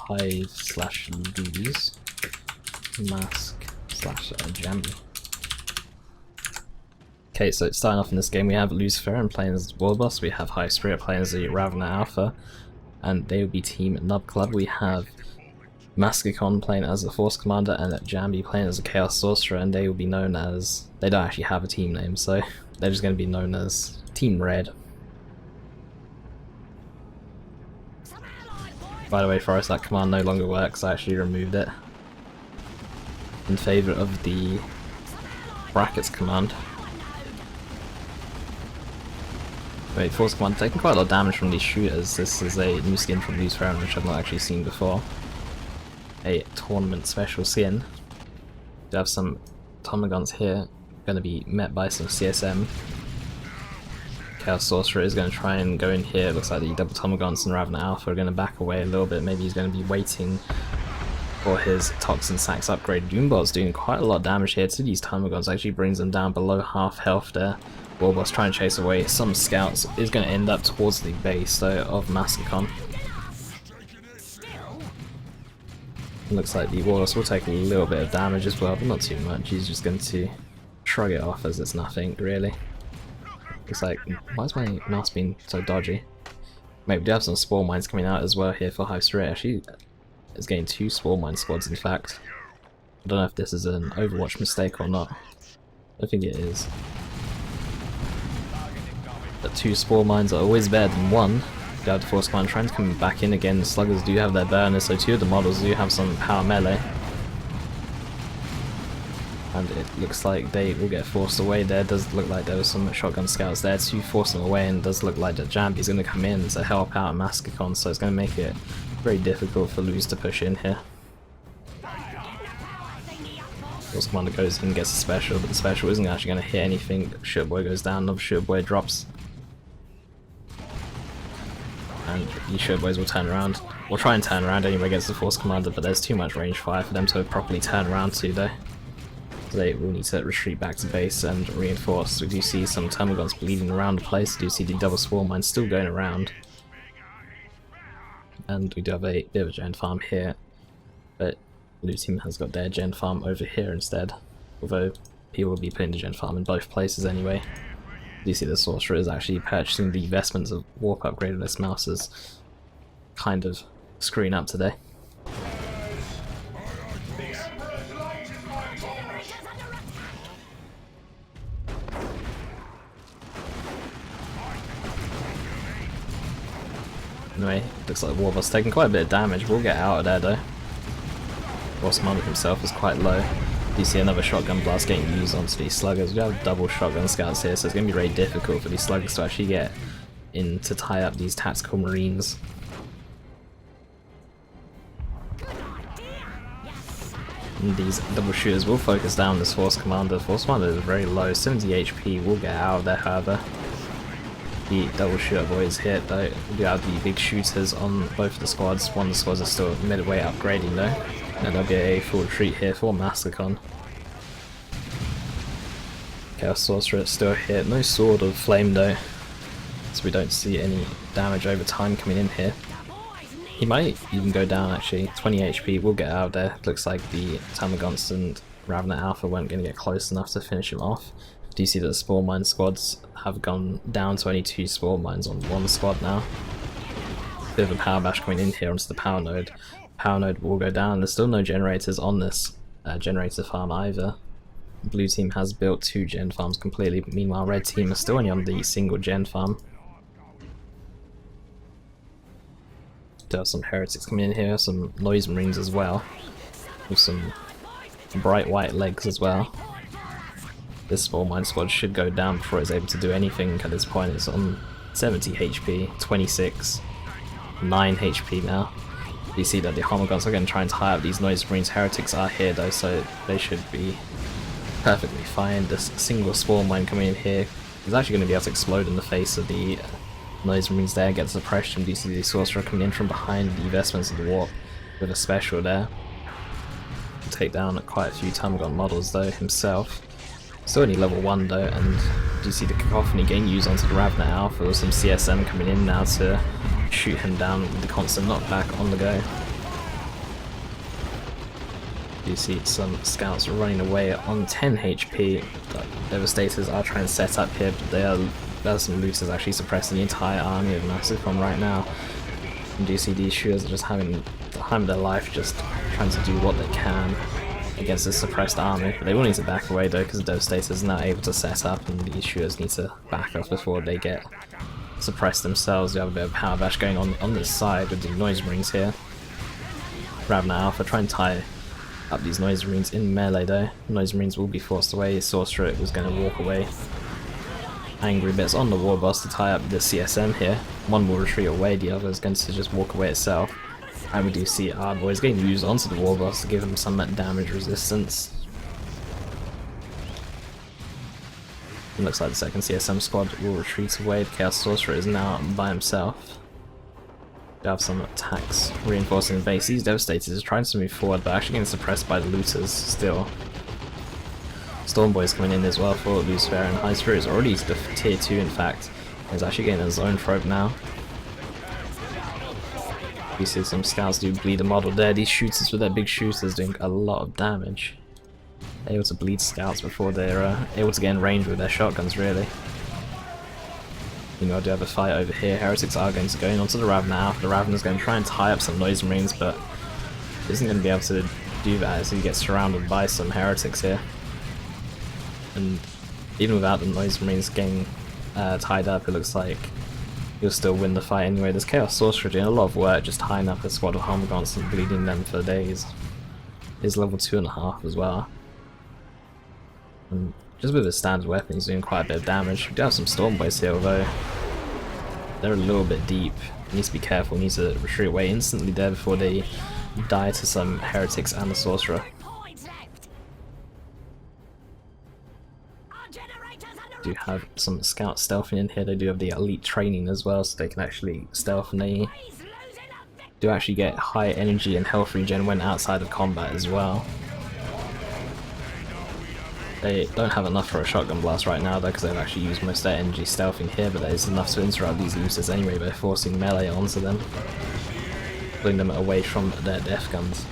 hive/lose mask/Jambi. Okay, so starting off in this game we have LewsTherin playing as Warboss, we have HiveSpirit playing as the Ravener Alpha, and they will be team NubClub. We have Maskikon playing as the Force Commander and Jambi playing as a Chaos Sorcerer, and they will be known as, they don't actually have a team name, so they're just going to be known as Team Red. By the way, for us that command no longer works, I actually removed it in favour of the brackets command. Wait, Force Command taking quite a lot of damage from these shooters. This is a new skin from LewsTherin which I've not actually seen before. A tournament special skin. We have some Tomagons here, going to be met by some CSM. Chaos Sorcerer is going to try and go in here. It looks like the double Tomagons and Ravener Alpha are going to back away a little bit. Maybe he's going to be waiting for his Toxin Sacs upgrade. Doombot's doing quite a lot of damage here to these Tomagons, actually brings them down below half health there. Warboss trying to chase away some scouts, is going to end up towards the base though of Maskikon. Looks like the Warboss will take a little bit of damage as well, but not too much. He's just going to shrug it off as it's nothing really. It's like, why is my mouse being so dodgy? Maybe we do have some Spore Mines coming out as well here for HiveSpirit. Actually, it's getting 2 Spore Mine squads in fact. I don't know if this is an Overwatch mistake or not. I think it is. But 2 Spore Mines are always better than 1. You have the Force Command trying to come back in again. The Sluggers do have their burners, so 2 of the models do have some power melee. And it looks like they will get forced away there. Does look like there was some shotgun scouts there to force them away, and does look like that Jambi is going to come in to help out Maskikon, so it's going to make it very difficult for Lewis to push in here. Force Commander goes in and gets a special, but the special isn't actually going to hit anything. Shirtboy goes down, another Shirtboy drops. And these Shirtboys will turn around. We'll try and turn around anyway against the Force Commander, but there's too much range fire for them to properly turn around to though. So they will need to retreat back to base and reinforce. We do see some Termagons bleeding around the place. We do see the double Swarm Mine still going around. And we do have a bit of a gen farm here, but Blue Team has got their gen farm over here instead. Although people will be putting the gen farm in both places anyway. You see the Sorcerer is actually purchasing the investments of Warp upgraded. This mouse is kind of screwing up today. Anyway, looks like Warboss taking quite a bit of damage. We'll get out of there though. Force Commander himself is quite low. You see another shotgun blast getting used onto these sluggers. We have double shotgun scouts here, so it's going to be very difficult for these sluggers to actually get in to tie up these tactical marines. And these double shooters will focus down this Force Commander. Force Commander is very low, 70 HP. We'll get out of there however. The double shooter boys hit though. We have the big shooters on both of the squads. One of the squads is still midway upgrading though. And there'll be a full retreat here for Maskikon. Chaos Sorcerer still hit. No Sword of Flame though, so we don't see any damage over time coming in here. He might even go down actually. 20 HP, we'll get out of there. Looks like the Tamagons and Ravener Alpha weren't going to get close enough to finish him off. Do you see that the Spore Mine squads have gone down to only 2 Spore Mines on 1 squad now? Bit of a power bash coming in here onto the power node. Power node will go down. There's still no generators on this generator farm either. Blue team has built 2 gen farms completely, but meanwhile red team is still only on the single gen farm. Do have some heretics coming in here, some noise marines as well, with some bright white legs as well. This Spore Mine squad should go down before it's able to do anything at this point. It's on 70 HP, 26, 9 HP now. You see that the Homogons are going to try and tie up these Noise Marines. Heretics are here though, so they should be perfectly fine. This single Spore Mine coming in here is actually going to be able to explode in the face of the Noise Marines there, get suppression. You see the Sorcerer coming in from behind the investments of the Warp with a special there. Take down quite a few Tamagon models though himself. Still only level 1 though, and you see the Cacophony getting used onto the Ravener Alpha with some CSM coming in now to shoot him down with the constant knockback on the go. You see some scouts running away on 10 HP. The Devastators are trying to set up here, but there's some looters actually suppressing the entire army of Maskikon right now. And you see these shooters are just having the time of their life, just trying to do what they can against this suppressed army. But they will need to back away though, because the Devastators are now able to set up, and these shooters need to back off before they get suppressed themselves. We have a bit of power bash going on this side with the noise rings here. Ravna Alpha try and tie up these noise marines in melee though. Noise marines will be forced away. Sorcerer was going to walk away. Angry bits on the Warboss to tie up the CSM here. One will retreat away, the other is going to just walk away itself. And we do see our boys getting used onto the Warboss to give him some damage resistance. It looks like the second CSM squad will retreat away. The Chaos Sorcerer is now by himself. They have some attacks reinforcing the base. These Devastators are trying to move forward, but actually getting suppressed by the looters still. Storm Boy's coming in as well for LewsTherin. HiveSpirit is already to tier 2 in fact. He's actually getting a zone probe now. You see some scouts do bleed a model there. These shooters with their big shooters doing a lot of damage. They're able to bleed scouts before they're able to get in range with their shotguns really. You know, I do have a fight over here. Heretics are going to go in onto the Ravna now. The Ravna's going to try and tie up some noise marines, but isn't going to be able to do that as he gets surrounded by some heretics here. And even without the noise marines getting tied up, it looks like he'll still win the fight anyway. There's Chaos Sorcerer doing a lot of work, just tying up a squad of Homagons and bleeding them for days. He's level 2.5 as well. And just with his standard weapon, he's doing quite a bit of damage. We do have some Storm Boys here, although they're a little bit deep. He needs to be careful, he needs to retreat away instantly there before they die to some heretics and the Sorcerer. Do have some scouts stealthing in here. They do have the elite training as well, so they can actually stealth, and they do actually get high energy and health regen when outside of combat as well. They don't have enough for a shotgun blast right now though, because they've actually used most of their energy stealthing here, but that is enough to interrupt these looters anyway by forcing melee onto them, pulling them away from their death guns.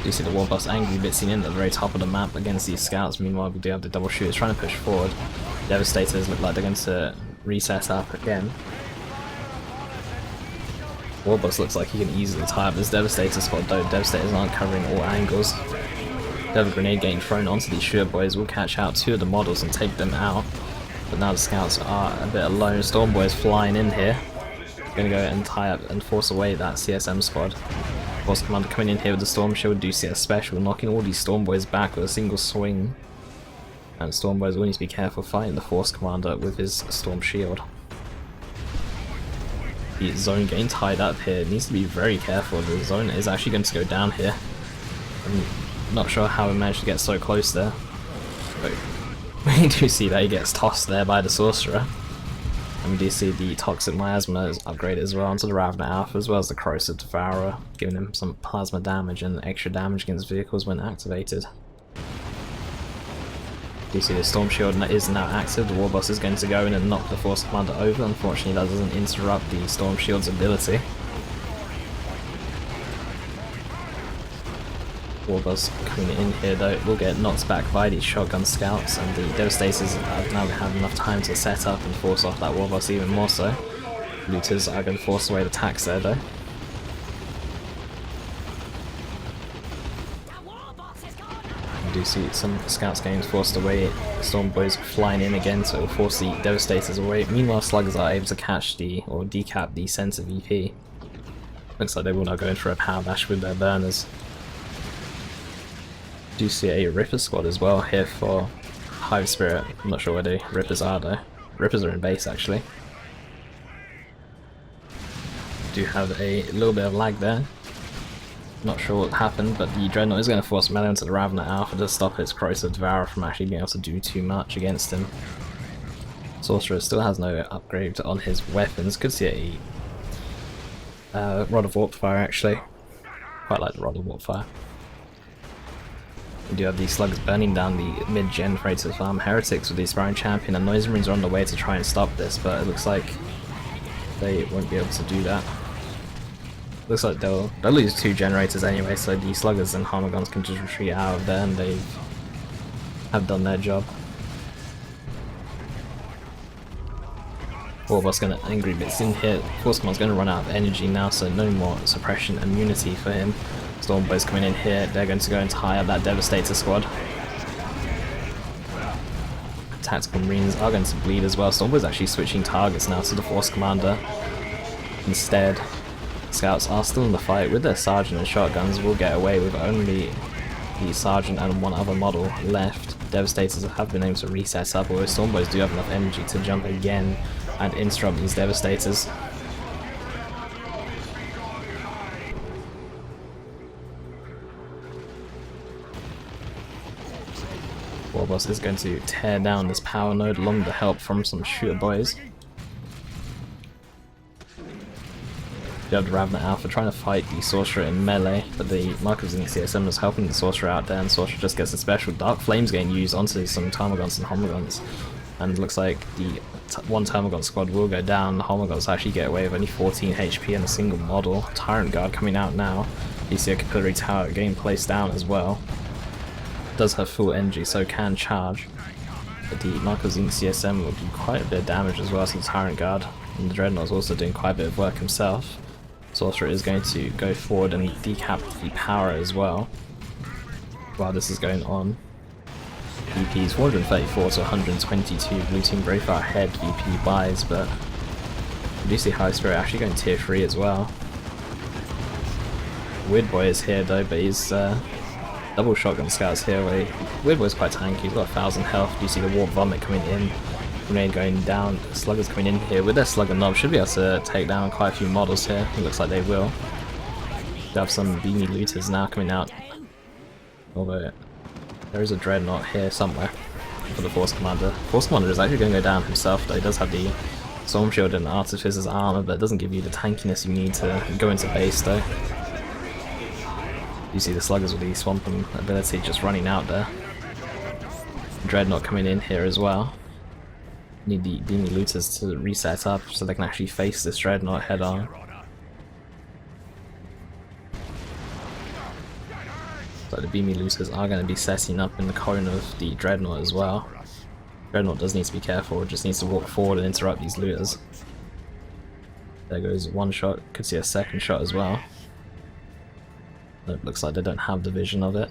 You see the Warboss angry bitsing in at the very top of the map against these scouts. Meanwhile, we do have the double shooters trying to push forward. Devastators look like they're going to reset up again. Warboss looks like he can easily tie up this Devastator squad though. Devastators aren't covering all angles. They have a grenade getting thrown onto these shooter boys. Will catch out 2 of the models and take them out. But now the scouts are a bit alone. Storm Boys flying in here. Going to go and tie up and force away that CSM squad. Force Commander coming in here with the Storm Shield, do see a special, knocking all these Storm Boys back with a single swing. And Storm Boys will need to be careful fighting the Force Commander with his Storm Shield. The zone getting tied up here, needs to be very careful. The zone is actually going to go down here. I'm not sure how we managed to get so close there. But we do see that he gets tossed there by the Sorcerer. And we do see the Toxic Miasma is upgraded as well onto the Ravna Alpha, as well as the Corrosive Devourer, giving him some plasma damage and extra damage against vehicles when activated. You see the Storm Shield is now active. The Warboss is going to go in and knock the Force Commander over. Unfortunately, that doesn't interrupt the Storm Shield's ability. Warboss coming in here though will get knocked back by these shotgun scouts, and the Devastators have now had enough time to set up and force off that Warboss even more so. Looters are going to force away the attacks there though. You do see some scouts getting forced away, Storm Boys flying in again, so it will force the Devastators away. Meanwhile, Sluggers are able to catch or decap the Center VP. Looks like they will now go in for a power bash with their burners. Do see a Ripper squad as well here for HiveSpirit. I'm not sure where the Rippers are though. Rippers are in base actually. Do have a little bit of lag there. Not sure what happened, but the Dreadnought is going to force melee into the Ravna Alpha to stop its Corrosive Devourer from actually being able to do too much against him. Sorcerer still has no upgrade on his weapons. Could see a Rod of Warp Fire actually. Quite like the Rod of Warp Fire. We do have these slugs burning down the mid-gen Freighter Farm. Heretics with the Aspiring Champion and Noise Marines are on the way to try and stop this, but it looks like they won't be able to do that. Looks like they'll lose 2 generators anyway, so the sluggers and Harmagons can just retreat out of there and they have done their job. Warboss gonna angry bits in here. Force Command's gonna run out of energy now, so no more suppression immunity for him. Stormboy's coming in here, they're going to go and tie up that Devastator squad. Tactical Marines are going to bleed as well. Stormboy's actually switching targets now to the Force Commander instead. Scouts are still in the fight with their Sergeant and Shotguns, will get away with only the Sergeant and one other model left. Devastators have been able to reset up, although Stormboys do have enough energy to jump again and interrupt these Devastators. Warboss is going to tear down this power node along with the help from some shooter boys. You have the Ravener Alpha trying to fight the Sorcerer in melee, but the Markers in the CSM was helping the Sorcerer out there, and Sorcerer just gets a special Dark Flames getting used onto some Tarmagons and Homagons. And it looks like the one Tarmagon squad will go down. The Homagons actually get away with only 14 HP and a single model. Tyrant Guard coming out now. You see a Capillary Tower getting placed down as well. Does have full energy, so can charge. But the Markers in CSM will do quite a bit of damage as well as the Tyrant Guard. And the Dreadnought's also doing quite a bit of work himself. Sorcerer is going to go forward and decap the power as well while this is going on. VP's 434 to 122, blue team very far ahead, VP buys, but we do see HiveSpirit actually going tier 3 as well. Weird Boy is here though, but he's double shotgun scouts here. Weird Boy's quite tanky, he's got 1000 health. You see the Warp Vomit coming in, Grenade going down, Sluggers coming in here with their Slugger Knob, should be able to take down quite a few models here. It looks like they will. They have some beanie looters now coming out, although there is a Dreadnought here somewhere for the Force Commander. Force Commander is actually going to go down himself though. He does have the Storm Shield and Artificer's Armor, but it doesn't give you the tankiness you need to go into base though. You see the Sluggers with the Swamping ability just running out there. Dreadnought coming in here as well. Need the beanie looters to reset up so they can actually face this Dreadnought head on. So the beanie looters are going to be setting up in the corner of the Dreadnought as well. Dreadnought does need to be careful, it just needs to walk forward and interrupt these looters. There goes one shot, could see a second shot as well. It looks like they don't have the vision of it.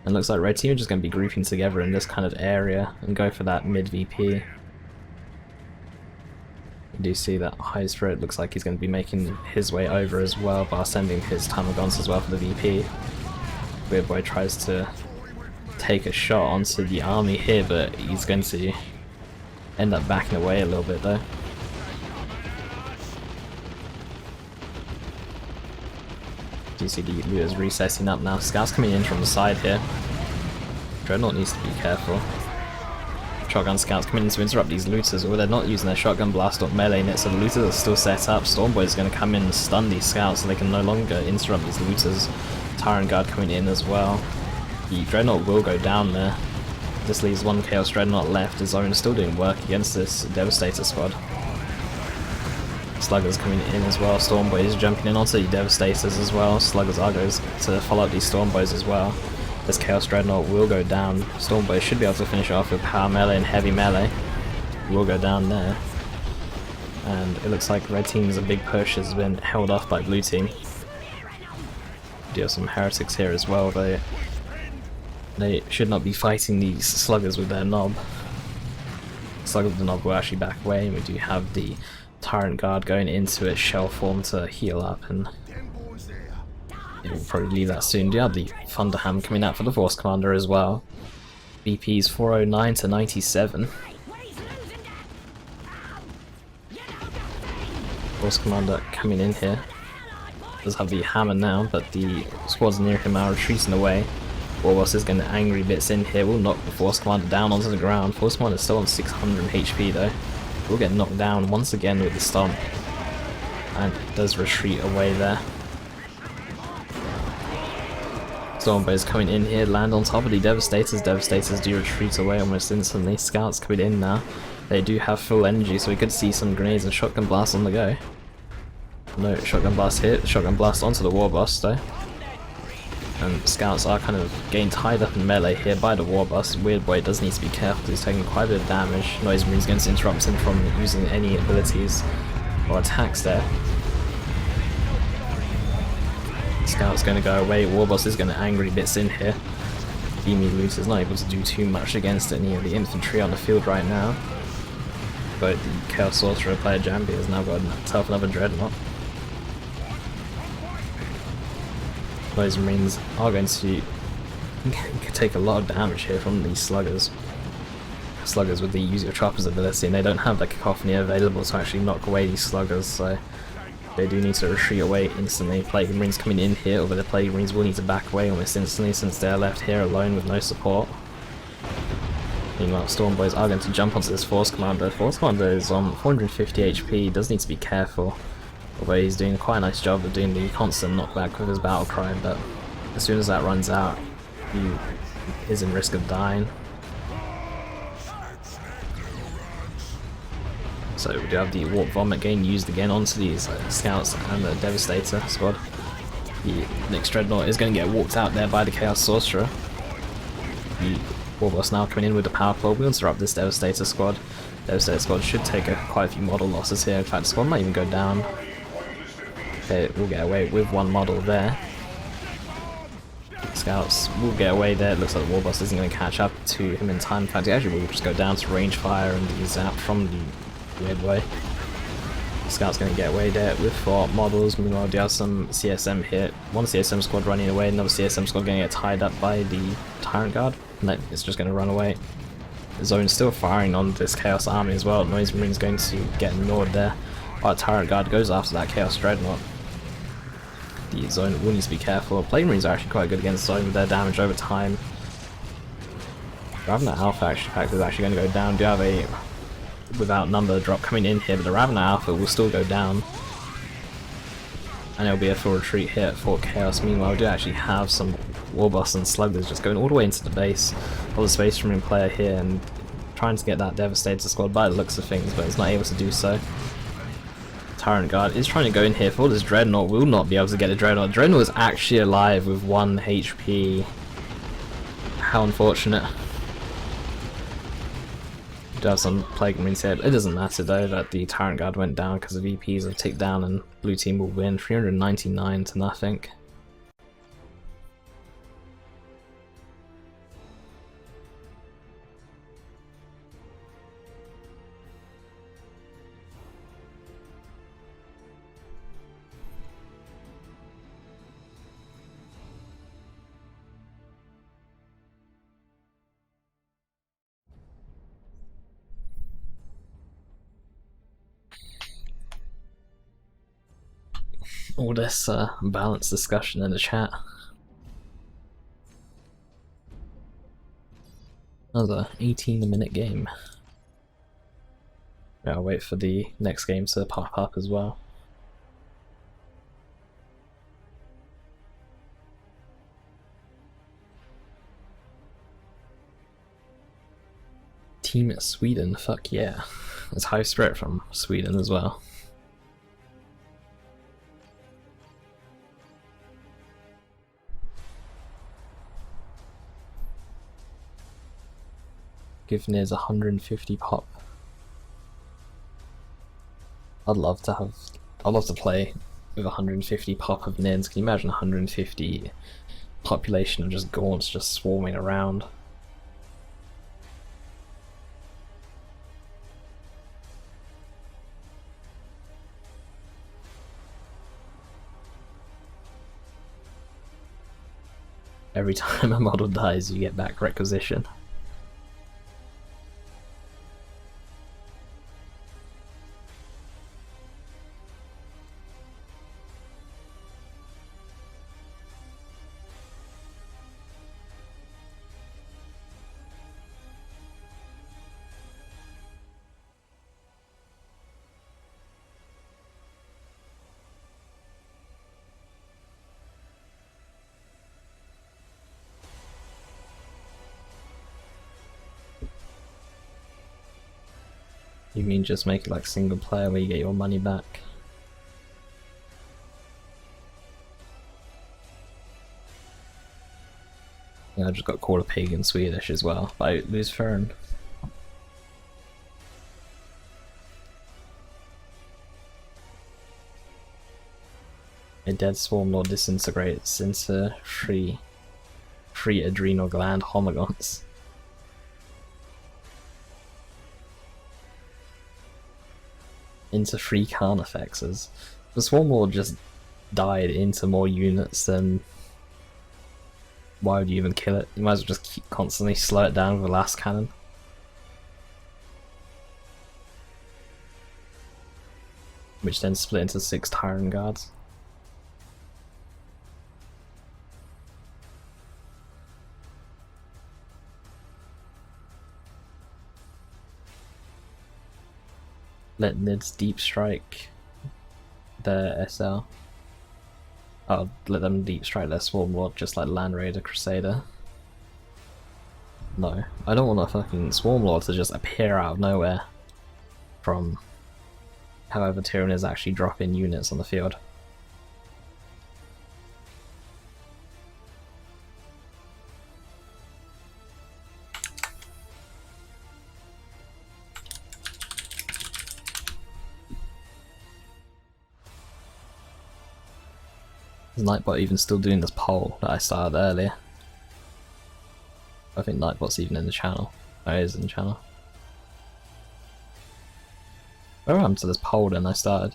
And it looks like red team are just going to be grouping together in this kind of area and go for that mid VP. You do see that HiveSpirit looks like he's going to be making his way over as well by sending his Tarmagons as well for the VP. Weird Boy tries to take a shot onto the army here, but he's going to end up backing away a little bit though. Do you see the looters resetting up now? Scouts coming in from the side here. Dreadnought needs to be careful. Shotgun scouts coming in to interrupt these looters, or they're not using their shotgun blast or melee in it, so the looters are still set up. Stormboy is going to come in and stun these scouts so they can no longer interrupt these looters. Tyrant Guard coming in as well. The Dreadnought will go down there. This leaves one Chaos Dreadnought left. His own is still doing work against this Devastator squad. Sluggers coming in as well. Stormboy is jumping in onto the Devastators as well. Sluggers are going to follow up these Stormboys as well. This Chaos Dreadnought will go down. Stormboy should be able to finish off with power melee and heavy melee. Will go down there. And it looks like red team's a big push has been held off by blue team. Do have some heretics here as well, though they should not be fighting these sluggers with their knob. Sluggers with the knob will actually back away, and we do have the Tyrant Guard going into its shell form to heal up, and it will probably leave that soon. Do you have the Thunderham coming out for the Force Commander as well? BP's 409 to 97. Force Commander coming in here. Does have the hammer now, but the squads near him are retreating away. Warboss is going to angry bits in here. Will knock the Force Commander down onto the ground. Force Commander is still on 600 HP though. Will get knocked down once again with the stomp, and does retreat away there. Stormboy is coming in here, land on top of the Devastators. Devastators do retreat away almost instantly. Scouts coming in now. They do have full energy, so we could see some grenades and shotgun blasts on the go. No shotgun blast hit. Shotgun blast onto the Warboss though. And scouts are kind of getting tied up in melee here by the Warboss. Weird Boy does need to be careful because he's taking quite a bit of damage. Noise Marine's going to interrupt him from using any abilities or attacks there. Scout's going to go away. Warboss is going to angrily bits in here. Beamy Loot is not able to do too much against any of the infantry on the field right now. But the Chaos Sorcerer player Jambi has now got himself another Dreadnought. Those Marines are going to take a lot of damage here from these sluggers. Sluggers with the Use Your Choppers ability, and they don't have the Cacophony available to actually knock away these sluggers, so they do need to retreat away instantly. Plague Marines coming in here, although the Plague Marines will need to back away almost instantly since they're left here alone with no support. Meanwhile, Storm Boys are going to jump onto this Force Commander. Force Commander is on 450 HP, does need to be careful. Although he's doing quite a nice job of doing the constant knockback with his battle cry, but as soon as that runs out, he is in risk of dying. So we do have the Warp Vomit getting used again onto these scouts and the Devastator squad. The next Dreadnought is going to get warped out there by the Chaos Sorcerer. The Warboss now coming in with the Power Claw. We'll interrupt this Devastator squad. Devastator squad should take quite a few model losses here. In fact, the squad might even go down. Okay, we'll get away with one model there. Scouts will get away there. It looks like the Warboss isn't going to catch up to him in time. In fact, he actually will just go down to range fire and he's out from the Weird Way. Scout's going to get away there with 4 models. Meanwhile, we have some CSM here. One CSM squad running away, another CSM squad going to get tied up by the Tyrant Guard. And then it's just going to run away. The Zone's still firing on this Chaos Army as well. Noise Marine's going to get ignored there. But Tyrant Guard goes after that Chaos Dreadnought. The Zone will need to be careful. Plague Marines are actually quite good against Zone with their damage over time. Ravener Alpha is actually going to go down. Do have a without number drop coming in here, but the Ravener Alpha will still go down. And it'll be a full retreat here at Fort Chaos. Meanwhile, we do actually have some Warboss and Sluggers just going all the way into the base of the Space Marine player here and trying to get that Devastator squad by the looks of things, but it's not able to do so. Tyrant Guard is trying to go in here for this Dreadnought, will not be able to get a Dreadnought. Dreadnought is actually alive with 1 HP. How unfortunate. We do have some Plague Marines here. It doesn't matter though that the Tyrant Guard went down because the VPs have ticked down and blue team will win 399 to nothing. All this balanced discussion in the chat. Another 18-minute game. Yeah, I'll wait for the next game to pop up as well. Team Sweden, fuck yeah. There's HiveSpirit from Sweden as well. Give Nids 150 pop. I'd love to play with 150 pop of Nids. Can you imagine 150 population of just gaunts just swarming around? Every time a model dies, you get back requisition. You mean just make it like single player where you get your money back? Yeah, I just got called a pig in Swedish as well by LewsTherin. A dead swarm lord disintegrates into three adrenal gland homogons. Into 3 carnifexes. The swarm lord just died into more units than... Why would you even kill it? You might as well just keep constantly slow it down with the last cannon. Which then split into 6 Tyrant Guards. Let Nids deep strike their SL. I'll let them deep strike their Swarm Lord just like Land Raider Crusader. No, I don't want a fucking Swarm Lord to just appear out of nowhere from however Tyrann is actually dropping units on the field. Is Nightbot even still doing this poll that I started earlier? I think Nightbot's even in the channel. Oh, he is in the channel. Where am I to this poll then I started?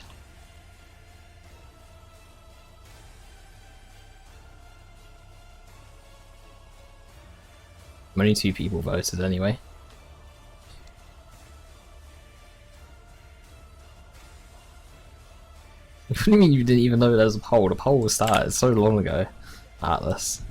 Only 2 people voted anyway. What do you mean you didn't even know there was a poll? The poll was started so long ago. Atlas.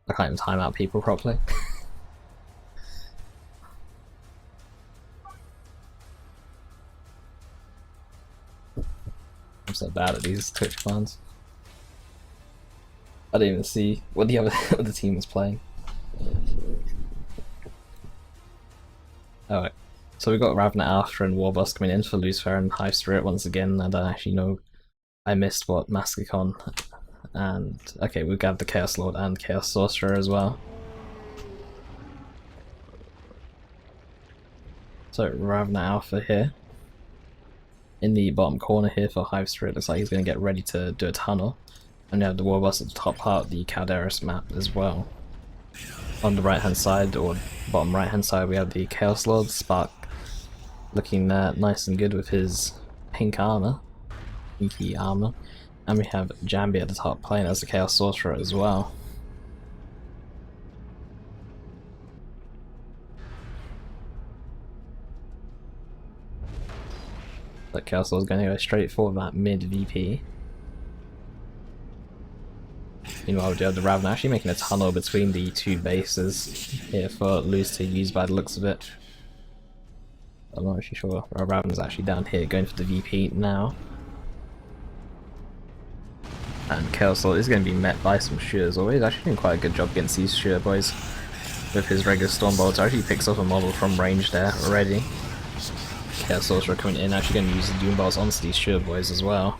I can't even time out people properly. I'm so bad at these Twitch commands. I didn't even see what the other team was playing. Alright, so we got Ravna Alpha and Warboss coming in for LewsTherin and HiveSpirit once again. I don't actually know. I missed what Maskikon and okay, we got the Chaos Lord and Chaos Sorcerer as well. So Ravna Alpha here. In the bottom corner here for HiveSpirit, looks like he's going to get ready to do a tunnel. And you have the Warboss at the top part of the Calderis map as well. On the right hand side, or bottom right hand side, we have the Chaos Lord, Spark, looking nice and good with his pink armor. Pinky armor. And we have Jambi at the top playing as the Chaos Sorcerer as well. But Chaos Lord's going to go straight for that mid VP. Meanwhile, we do have the Ravna actually making a tunnel between the 2 bases here for Lewis to use by the looks of it. I'm not actually sure. Ravna's actually down here going for the VP now. And Chaos Lord is going to be met by some Shears. He's actually doing quite a good job against these Shear boys with his regular Storm Bolts. Actually picks up a model from range there already. Chaos Sorcerer coming in, actually going to use the Doom Bolts onto these Shear boys as well.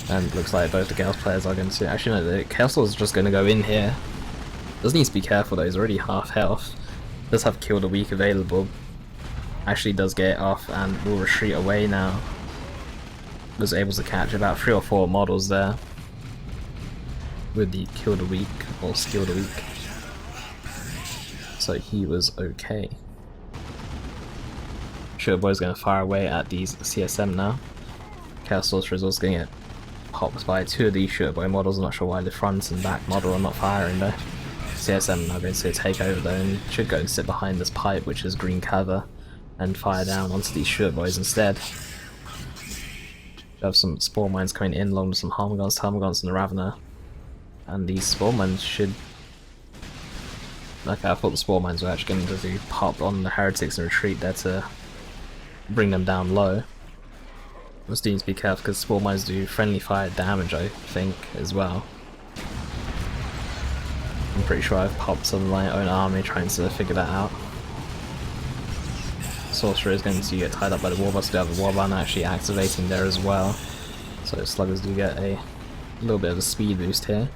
And looks like both the Gauss players are going to... Actually no, the Chaos Lord is just going to go in here. Does need to be careful though, he's already half health. Does have Kill the Weak available. Actually does get it off and will retreat away now. Was able to catch about 3 or 4 models there. With the Kill the Weak, or Skill the Weak. So he was okay. Sure Boy's going to fire away at these CSM now. Chaos Sorcerer is also going to get popped by 2 of these Shurtboy models. I'm not sure why the front and back model are not firing though. CSM now going to take over though and should go and sit behind this pipe, which is green cover, and fire down onto these Shurtboys instead. We have some Spore Mines coming in along with some Harmagons, Tarmagons and the Ravna. And these Spore Mines should... Okay, I thought the Spore Mines were actually going to do pop on the Heretics and retreat there to bring them down low. Just need to be careful because Spore Mines do friendly fire damage, I think, as well. I'm pretty sure I've popped some of my own army trying to figure that out. Sorcerer is going to get tied up by the Warboss. We have the Warband actually activating there as well. So Sluggers do get a little bit of a speed boost here.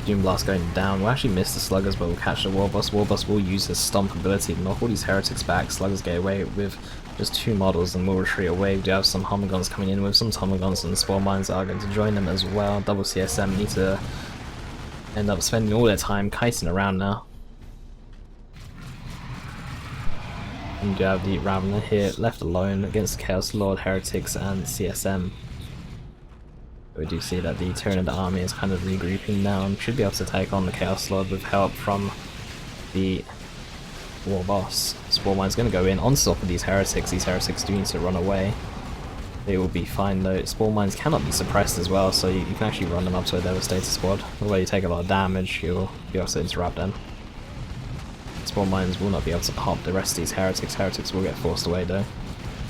Doom Blast going down. We'll actually miss the Sluggers, but we'll catch the Warboss. Warboss will use his Stomp ability to knock all these Heretics back. Sluggers get away with just 2 models and we'll retreat away. We do have some Homagons coming in with some Homagons, and the Spawn Mines are going to join them as well. Double CSM need to end up spending all their time kiting around now. And we do have the Ravener here left alone against Chaos Lord, Heretics and CSM. We do see that the Tyranid army is kind of regrouping now and should be able to take on the Chaos Lord with help from the Warboss. Spawn Mine's going to go in on top of these Heretics. These Heretics do need to run away. They will be fine though. Spawn Mines cannot be suppressed as well, so you can actually run them up to a Devastator squad. Although you take a lot of damage, you'll be able to interrupt them. Spawn Mines will not be able to pop the rest of these Heretics. Heretics will get forced away though.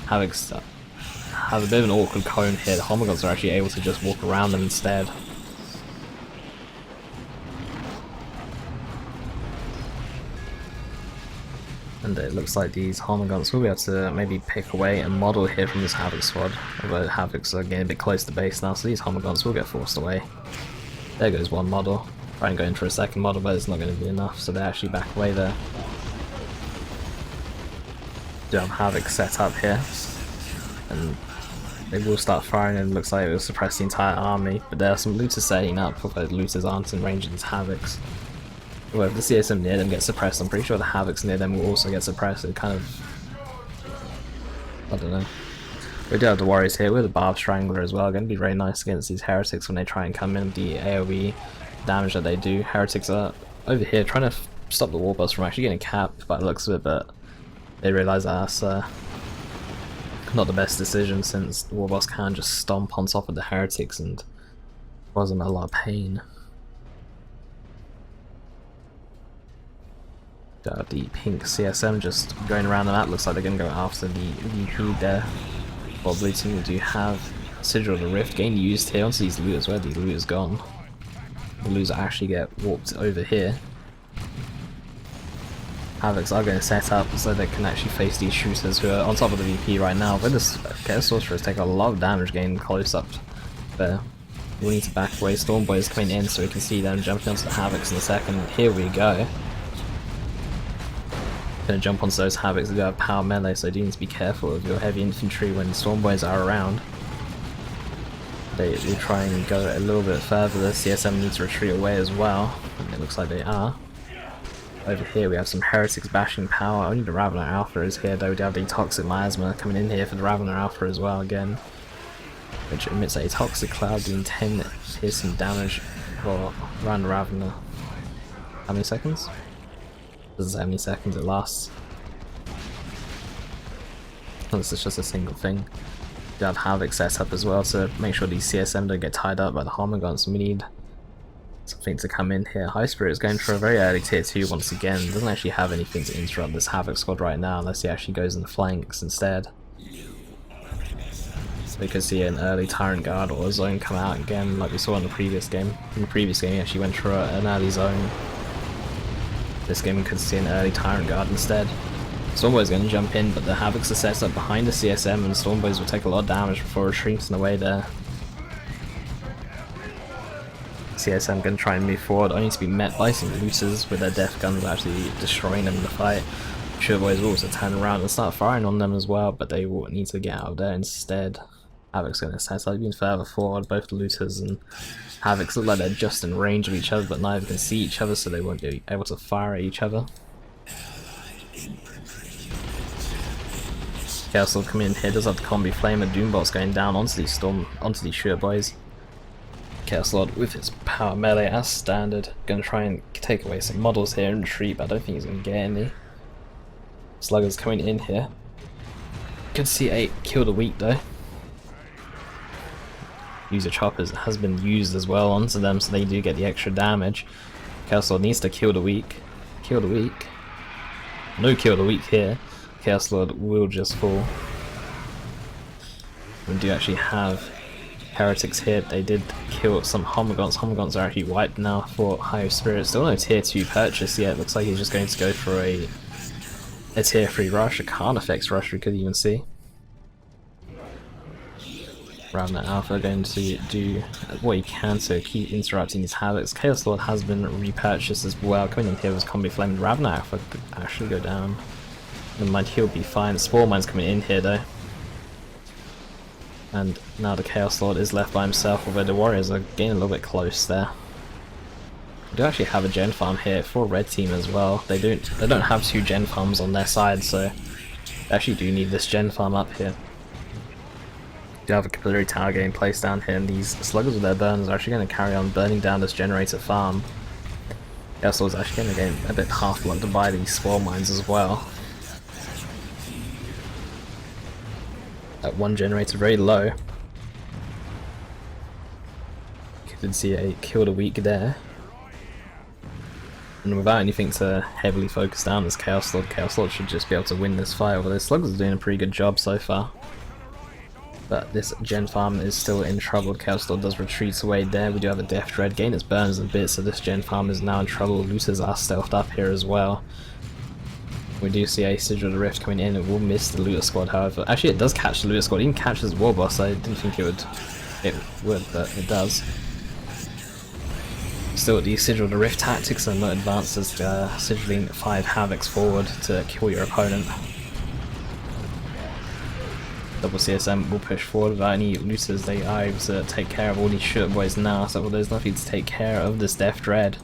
Havocs have a bit of an awkward cone here. The Homagons are actually able to just walk around them instead. And it looks like these Homagons will be able to maybe pick away a model here from this Havoc squad. Although Havocs are getting a bit close to base now, so these Homagons will get forced away. There goes one model. Trying to go in for a second model, but it's not going to be enough, so they actually back away there. Do have Havoc set up here, and they will start firing, and it looks like it will suppress the entire army, but there are some looters setting up, although the looters aren't in range of these Havocs. Well, if the CSM near them gets suppressed, I'm pretty sure the Havocs near them will also get suppressed. It kind of... I don't know. We do have the Warriors here with the Barb Strangler as well. Going to be very nice against these Heretics when they try and come in with the AoE damage that they do. Heretics are over here trying to stop the Warboss from actually getting capped by the looks of it, but they realise that that's not the best decision, since the Warboss can just stomp on top of the Heretics and wasn't a lot of pain. The pink CSM just going around the map. Looks like they're going to go after the VP there. While blue team do have Sigil of the Rift getting used here onto these looters. Where the looters gone? The looters actually get warped over here. Havocs are going to set up so they can actually face these shooters who are on top of the VP right now. But this Chaos Sorcerer is taking a lot of damage getting close up there. We need to back away. Stormboy is coming in so we can see them jumping onto the Havocs in a second. Here we go. Gonna jump onto those Havocs. They do have power melee, so you need to be careful of your heavy infantry when Stormboys are around. They will try and go a little bit further. The CSM needs to retreat away as well, and it looks like they are. Over here we have some Heretics bashing power. Only the Ravener Alpha is here though. We do have the Toxic Miasma coming in here for the Ravener Alpha as well again, which emits a Toxic Cloud doing 10 piercing damage around the Ravener. How many seconds? Doesn't say how many seconds it lasts. This is just a single thing. We have Havoc set up as well to make sure these CSM don't get tied up by the Homagons, so we need something to come in here. HiveSpirit is going for a very early tier 2 once again. Doesn't actually have anything to interrupt this Havoc squad right now unless he actually goes in the flanks instead. So we could see an early Tyrant Guard or a zone come out again like we saw in the previous game. In the previous game he actually went for an early zone. This game we could see an early Tyrant Guard instead. Stormboy's going to jump in, but the Havocs are set up behind the CSM and Stormboys will take a lot of damage before retreating away there. CSM going to try and move forward, only to be met by some looters with their death guns actually destroying them in the fight. Boys will also turn around and start firing on them as well, but they will need to get out of there instead. Havoc's going to set up even further forward. Both the looters and Havocs look like they're just in range of each other, but neither can see each other, so they won't be able to fire at each other. Chaos Lord coming in here, does have the combi flame, and Doombot's going down onto these shooter boys. Chaos Lord with his power melee as standard, going to try and take away some models here and retreat, but I don't think he's going to get any. Sluggers coming in here. Good C8, kill the weak though. User choppers has been used as well onto them, so they do get the extra damage. Chaos Lord needs to kill the weak. Kill the weak. No kill the weak here. Chaos Lord will just fall. We do actually have Heretics here. They did kill some Homagons. Homagons are actually wiped now for HiveSpirit. Still no tier 2 purchase yet. Looks like he's just going to go for a a tier 3 rush, a Carnifex rush we could even see. Ravna Alpha going to do what he can to keep interrupting these Havocs. Chaos Lord has been repurchased as well. Coming in here was Combi Flame. Ravna Alpha could actually go down. Never mind, he'll be fine. Spore Mine's coming in here though. And now the Chaos Lord is left by himself, although the Warriors are getting a little bit close there. We do actually have a gen farm here for red team as well. They don't have 2 gen farms on their side, so they actually do need this gen farm up here. Do have a capillary tower getting placed down here, and these sluggers with their burns are actually going to carry on burning down this generator farm. Chaos Lord's actually going to get a bit half blocked by these spore mines as well. That one generator very low. You can see a kill the weak there. And without anything to heavily focus down this Chaos Lord should just be able to win this fight, although the sluggers are doing a pretty good job so far. But this gen farm is still in trouble. Chaos Lord does retreat away there. We do have a Death Dread gain its burns a bit, so this gen farm is now in trouble. Looters are stealthed up here as well. We do see a Sigil of the Rift coming in. It will miss the looter squad, however. Actually, it does catch the looter squad. It even catches Warboss. I didn't think it would, but it does. Still, the Sigil of the Rift tactics are not advanced as sigiling 5 Havocs forward to kill your opponent. Double CSM will push forward without any looters. They are able to take care of all these shooter boys now, so there's nothing to take care of this Death Dread.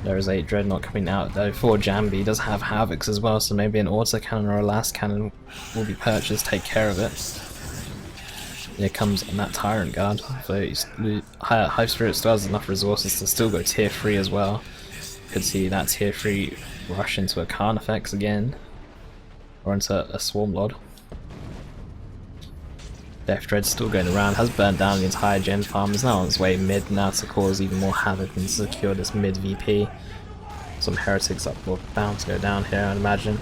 There is a Dreadnought coming out though for Jambi. He does have Havocs as well, so maybe an auto cannon or a last cannon will be purchased, take care of it. Here comes that Tyrant Guard. So HiveSpirit still has enough resources to still go tier 3 as well. Could see that tier 3 rush into a Carnifex again, or into a Swarm Lord. Death Dread still going around, has burnt down the entire gen farm, is now on its way mid now to cause even more havoc and secure this mid VP. Some heretics up or bound to go down here, I'd imagine.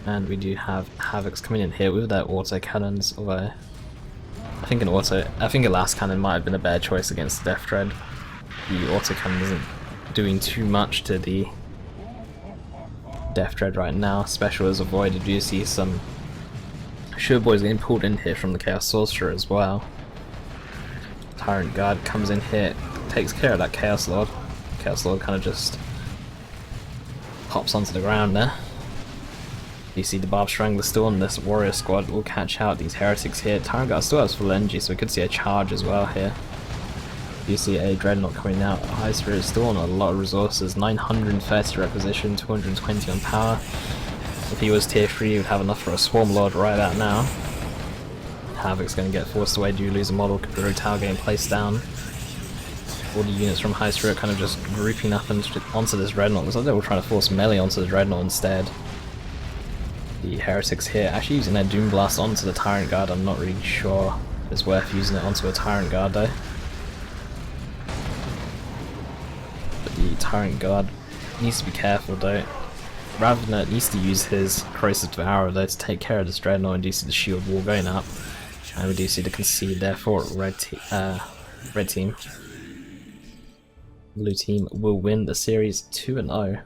And we do have Havocs coming in here with their auto cannons, although I think a last cannon might have been a better choice against the Death Dread. The auto cannon isn't doing too much to the Death Dread right now. Special is avoided. You see some Sure Boys getting pulled in here from the Chaos Sorcerer as well. Tyrant Guard comes in here, takes care of that Chaos Lord. Chaos Lord kind of just hops onto the ground there. You see the Barbed Strangler still on this Warrior squad. Will catch out these heretics here. Tyrant Guard still has full energy, so we could see a charge as well here. You see a Dreadnought coming out. HiveSpirit is still on a lot of resources, 930 requisition, 220 on power. If he was tier 3, he would have enough for a Swarm Lord right about now. Havoc's going to get forced away, do lose a model, Capillary Tower getting placed down. All the units from HiveSpirit kind of just grouping up and onto this Dreadnought. Looks like they were trying to force melee onto the Dreadnought instead. The heretics here actually using their Doom Blast onto the Tyrant Guard. I'm not really sure if it's worth using it onto a Tyrant Guard though. The Tyrant Guard needs to be careful though. Ravna needs to use his Corrosive Devourer though to take care of this Dreadnought, and do see the shield wall going up. And we do see the concede there for red team. Blue team will win the series 2-0.